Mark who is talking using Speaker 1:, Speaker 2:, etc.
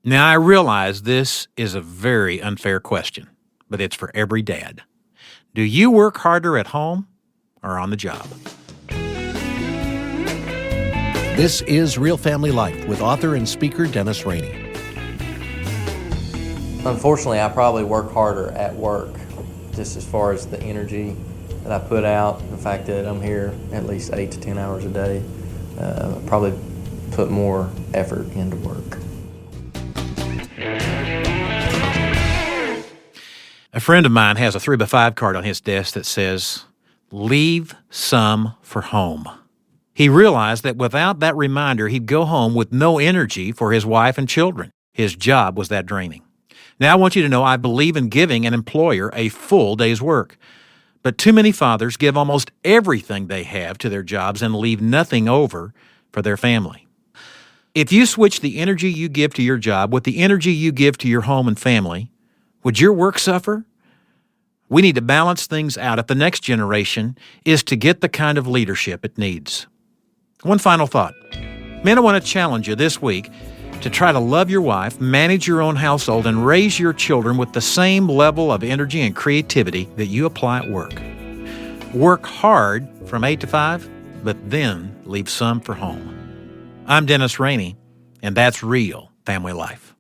Speaker 1: Now, I realize this is a very unfair question, but it's for every dad. Do you work harder at home or on the job?
Speaker 2: This is Real Family Life with author and speaker Dennis Rainey.
Speaker 3: Unfortunately, I probably work harder at work, just as far as the energy that I put out, the fact that I'm here at least 8 to 10 hours a day. I probably put more effort into work.
Speaker 1: A friend of mine has a 3x5 card on his desk that says, "Leave some for home." He realized that without that reminder, he'd go home with no energy for his wife and children. His job was that draining. Now I want you to know I believe in giving an employer a full day's work. But too many fathers give almost everything they have to their jobs and leave nothing over for their family. If you switch the energy you give to your job with the energy you give to your home and family, would your work suffer? We need to balance things out if the next generation is to get the kind of leadership it needs. One final thought. Men, I want to challenge you this week to try to love your wife, manage your own household, and raise your children with the same level of energy and creativity that you apply at work. Work hard from 8 to 5, but then leave some for home. I'm Dennis Rainey, and that's Real Family Life.